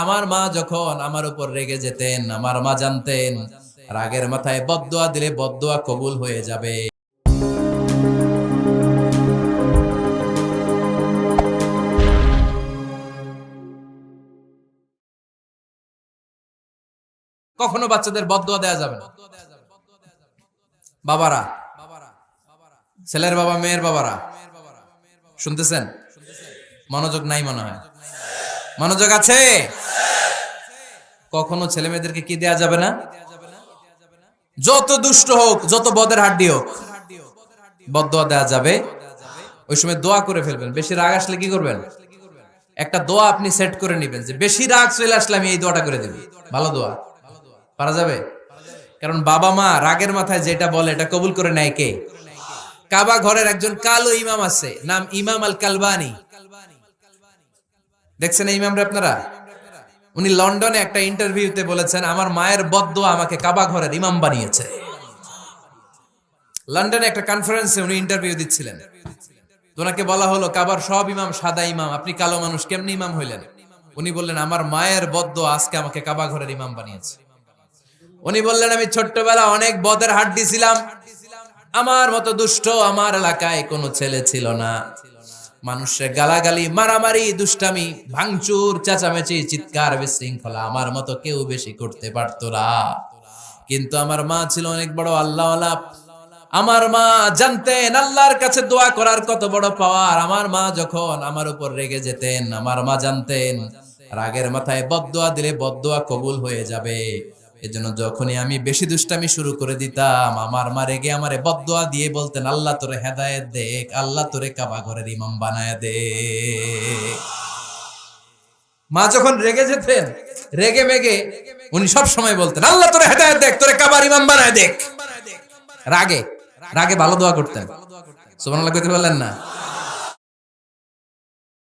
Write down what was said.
আমার মা যখন আমার উপর রেগে যেতেন, আমার মা জানতেন রাগের মাথায় বদদোয়া দিলে বদদোয়া কবুল হয়ে যাবে। কখনো বাচ্চাদের বদদোয়া দেয়া যাবে না। বাবারা, ছেলের বাবা, মেয়ের বাবারা শুনতেছেন? মনোযোগ নাই মনে হয়। মনোযোগ আছে? কখনো ছেলে মেয়েদেরকে কি দেয়া যাবে না? যত দুষ্ট হোক, যত বদের হাড্ডি হোক, বদদোয়া দেয়া যাবে। ওই সময় দোয়া করে ফেলবেন। বেশি রাগ আসলে কি করবেন? একটা দোয়া আপনি সেট করে নেবেন যে বেশি রাগ চলে আসলে আমি এই দোয়াটা করে দেব। ভালো দোয়া পারা যাবে? কারণ বাবা মা রাগের মাথায় যেটা বলে এটা কবুল করে নেয় কে? কাবা ঘরের একজন কালো ইমাম আছে, নাম ইমাম আল কালবানি। দেখছেন এই ইমামরা আপনারা? উনি লন্ডনে একটা ইন্টারভিউতে বলেছেন, আমার মায়ের বদদোয়া আমাকে কাবা ঘরের ইমাম বানিয়েছে। লন্ডনে একটা কনফারেন্সে উনি ইন্টারভিউ দিচ্ছিলেন। ওনাকে বলা হলো, কাবার সব ইমাম সাদা ইমাম, আপনি কালো মানুষ, কেমনি ইমাম হইলেন? উনি বললেন, আমার মায়ের বদদোয়া আজকে আমাকে কাবা ঘরের ইমাম বানিয়েছে। উনি বললেন, আমি ছোট্টবেলা অনেক বদের হাড্ডি ছিলাম, আমার মতো দুষ্ট আমার এলাকায় কোনো ছেলে ছিল না। মানুষের গালাগালি, মারামারি, দুষ্টামি, ভাঙচুর, চেঁচামেচি, চিৎকার, বিশৃঙ্খলা আমার মতো কেউ বেশি করতে পারতো না। কিন্তু আমার মা ছিল অনেক বড় আল্লাহওয়ালা। আমার মা জানতেন আল্লাহর কাছে দোয়া করার কত বড় পাওয়ার। আমার মা যখন আমার উপর রেগে যেতেন, আমার মা জানতেন রাগের মাথায় বদদোয়া দিলে বদদোয়া কবুল হয়ে যাবে। এজন্য যখনই আমি বেশি দুষ্টামি শুরু করে দিতাম, আমার মা রেগে আমারে বদদোয়া দিয়ে বলতেন, আল্লাহ তোরে হেদায়েত দেখ, আল্লাহ তোরে কাবা ঘরের ইমাম বানায় দে। মা যখন রেগে যেতেন, রেগে মেগে উনি সব সময় বলতেন, আল্লাহ তোরে হেদায়েত দেখ, তোরে কাবার ইমাম বানায় দেখ। রাগে রাগে ভালো দোয়া করতেন। সুবহানাল্লাহ কইতে বললেন না?